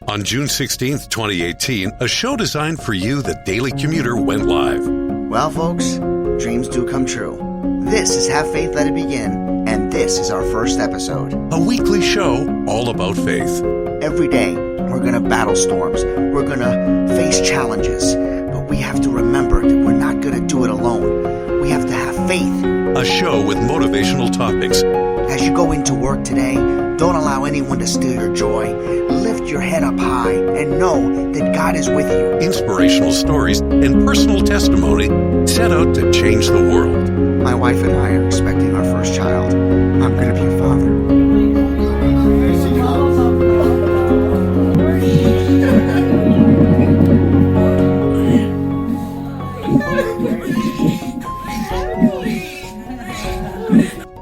On June 16th, 2018, a show designed for you, the Daily Commuter, went live. Well, folks, dreams do come true. This is Have Faith, Let It Begin, and this is our first episode. A weekly show all about faith. Every day, we're going to battle storms. We're going to face challenges. But we have to remember that we're not going to do it alone. We have to have faith. A show with motivational topics. As you go into work today, don't allow anyone to steal your joy. Lift your head up high and know that God is with you. Inspirational stories and personal testimony set out to change the world. My wife and I are expecting our first child. I'm going to be a father.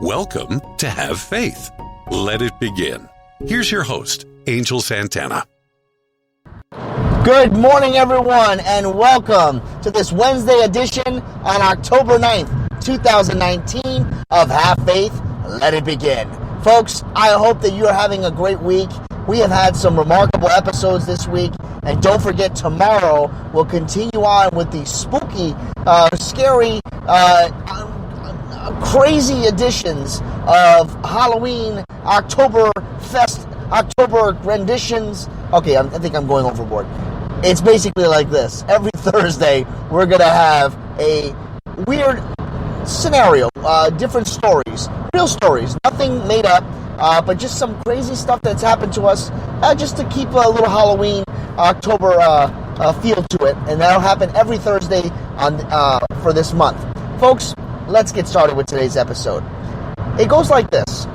Welcome to Have Faith. Let it begin. Here's your host, Angel Santana. Good morning, everyone, and welcome to this Wednesday edition on October 9th, 2019 of Have Faith, Let It Begin. Folks, I hope that you are having a great week. We have had some remarkable episodes this week, and don't forget, tomorrow we'll continue on with the spooky, scary, crazy editions of Halloween, October renditions. Okay, I think I'm going overboard. It's basically like this. Every Thursday, we're going to have a weird scenario, different stories, real stories, nothing made up, but just some crazy stuff that's happened to us, just to keep a little Halloween, October feel to it. And that'll happen every Thursday for this month. Folks, let's get started with today's episode. It goes like this.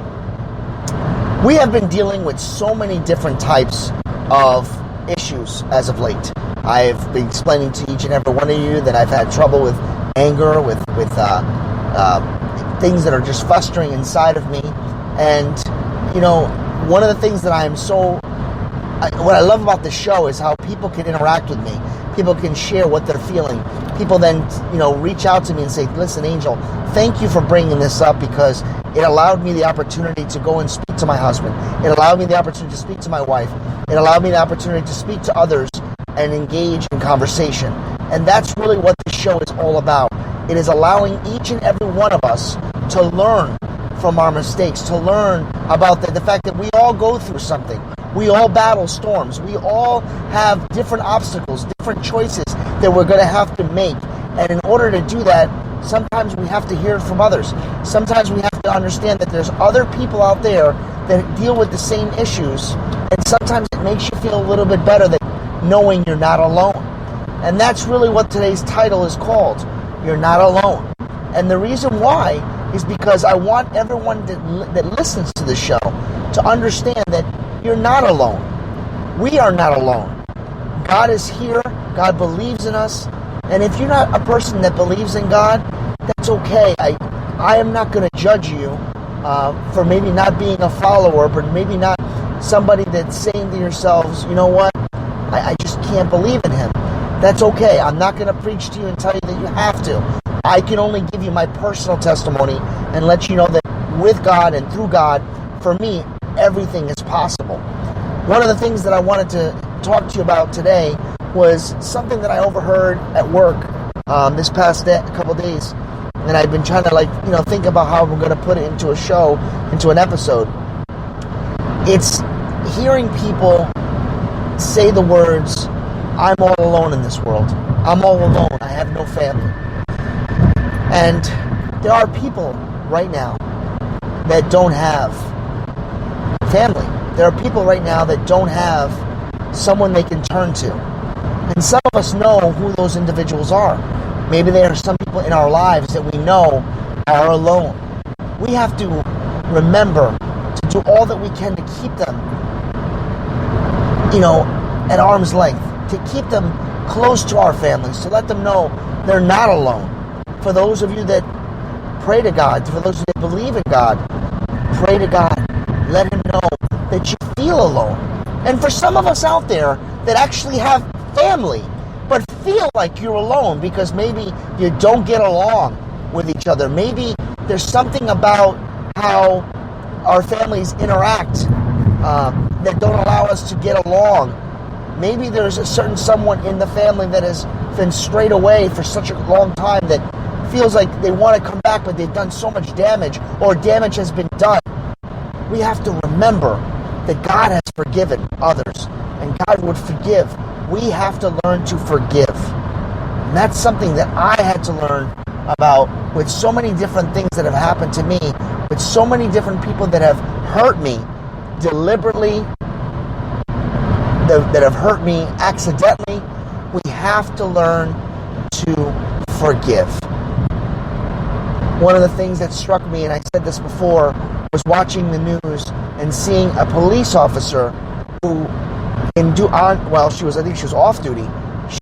We have been dealing with so many different types of issues as of late. I've been explaining to each and every one of you that I've had trouble with anger, with things that are just festering inside of me. And, you know, one of the things that what I love about this show is how people can interact with me. People can share what they're feeling. People then, reach out to me and say, listen, Angel, thank you for bringing this up, because it allowed me the opportunity to go and speak to my husband. It allowed me the opportunity to speak to my wife. It allowed me the opportunity to speak to others and engage in conversation. And that's really what this show is all about. It is allowing each and every one of us to learn from our mistakes, to learn about the fact that we all go through something. We all battle storms. We all have different obstacles, different choices that we're going to have to make. And in order to do that, sometimes we have to hear it from others. Sometimes we have to understand that there's other people out there that deal with the same issues. And sometimes it makes you feel a little bit better that knowing you're not alone. And that's really what today's title is called. You're not alone. And the reason why is because I want everyone that listens to the show to understand that you're not alone. We are not alone. God is here. God believes in us. And if you're not a person that believes in God, that's okay. I am not going to judge you for maybe not being a follower, but maybe not somebody that's saying to yourselves, you know what, I just can't believe in him. That's okay. I'm not going to preach to you and tell you that you have to. I can only give you my personal testimony and let you know that with God and through God, for me, everything is possible. One of the things that I wanted to talk to you about today was something that I overheard at work this past couple days, and I've been trying to think about how we're going to put it into a show, into an episode. It's hearing people say the words, "I'm all alone in this world. I'm all alone. I have no family." And there are people right now that don't have family. There are people right now that don't have someone they can turn to. And some of us know who those individuals are. Maybe there are some people in our lives that we know are alone. We have to remember to do all that we can to keep them, at arm's length, to keep them close to our families, to let them know they're not alone. For those of you that pray to God, for those of you that believe in God, pray to God. Let him know that you feel alone. And for some of us out there that actually have family, but feel like you're alone because maybe you don't get along with each other. Maybe there's something about how our families interact that don't allow us to get along Maybe there's a certain someone in the family that has been strayed away for such a long time that feels like they want to come back, but they've done so much damage, or damage has been done. We have to remember that God has forgiven others, and God would forgive. We have to learn to forgive. And that's something that I had to learn about with so many different things that have happened to me, with so many different people that have hurt me deliberately, that have hurt me accidentally. We have to learn to forgive. One of the things that struck me, and I said this before, was watching the news and seeing a police officer who, I think she was off duty.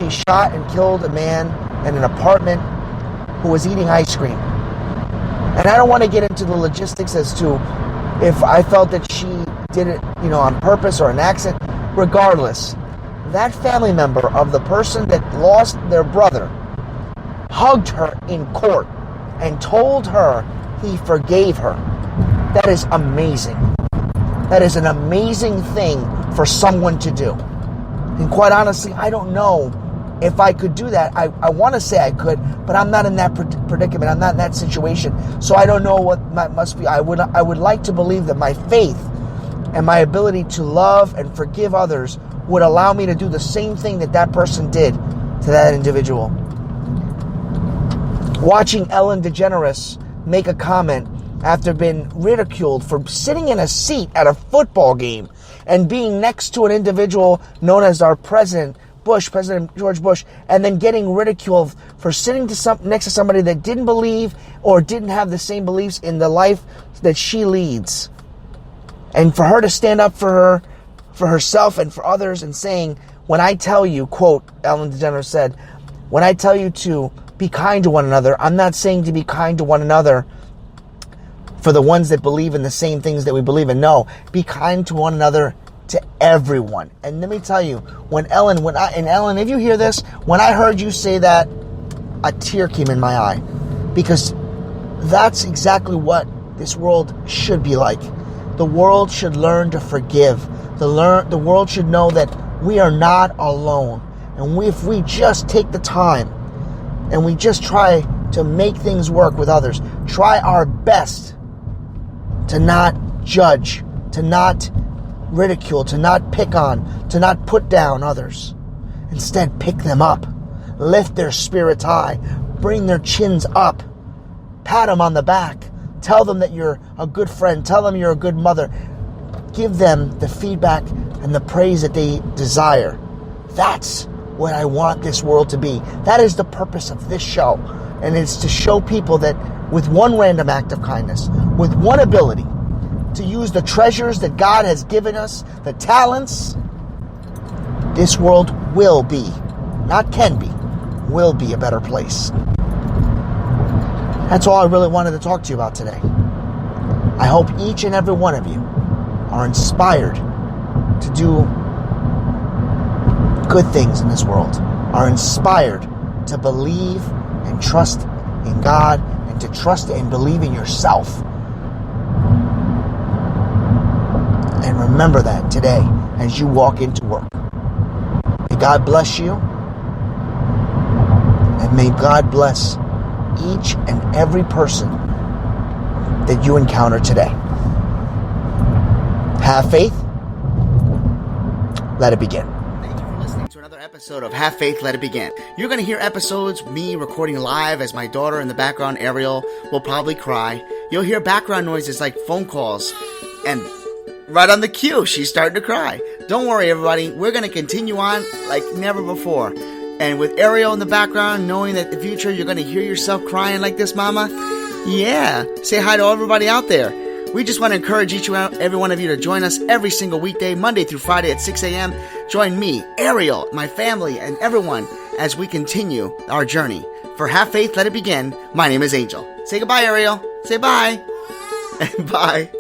She shot and killed a man in an apartment who was eating ice cream. And I don't want to get into the logistics as to if I felt that she did it, on purpose or an accident. Regardless, that family member of the person that lost their brother hugged her in court and told her he forgave her. That is amazing. That is an amazing thing for someone to do. And quite honestly, I don't know if I could do that. I want to say I could, but I'm not in that predicament. I'm not in that situation. So I don't know what must be. I would like to believe that my faith and my ability to love and forgive others would allow me to do the same thing that person did to that individual. Watching Ellen DeGeneres make a comment after being ridiculed for sitting in a seat at a football game and being next to an individual known as our President George Bush, and then getting ridiculed for sitting next to somebody that didn't believe or didn't have the same beliefs in the life that she leads. And for her to stand up for herself and for others and saying, when I tell you, quote, Ellen DeGeneres said, when I tell you to be kind to one another, I'm not saying to be kind to one another for the ones that believe in the same things that we believe in. No, be kind to one another, to everyone. And let me tell you, Ellen, if you hear this, when I heard you say that, a tear came in my eye, because that's exactly what this world should be like. The world should learn to forgive. The world should know that we are not alone. And if we just take the time and we just try to make things work with others, try our best to not judge, to not ridicule, to not pick on, to not put down others. Instead, pick them up. Lift their spirits high. Bring their chins up. Pat them on the back. Tell them that you're a good friend. Tell them you're a good mother. Give them the feedback and the praise that they desire. That's what I want this world to be. That is the purpose of this show. And it's to show people that with one random act of kindness, with one ability to use the treasures that God has given us, the talents, this world will be, not can be, will be a better place. That's all I really wanted to talk to you about today. I hope each and every one of you are inspired to do good things in this world, are inspired to believe and trust in God, and to trust and believe in yourself. And remember that today as you walk into work. May God bless you, and may God bless each and every person that you encounter today. Have faith. Let it begin. Thank you for listening to another episode of Have Faith, Let It Begin. You're going to hear episodes, me recording live as my daughter in the background, Ariel, will probably cry. You'll hear background noises like phone calls, and right on the cue, she's starting to cry. Don't worry, everybody. We're going to continue on like never before. And with Ariel in the background, knowing that in the future you're going to hear yourself crying like this, Mama, yeah, say hi to everybody out there. We just want to encourage each and every one of you to join us every single weekday, Monday through Friday at 6 a.m. Join me, Ariel, my family, and everyone as we continue our journey. For Have Faith, Let It Begin, my name is Angel. Say goodbye, Ariel. Say bye. Bye.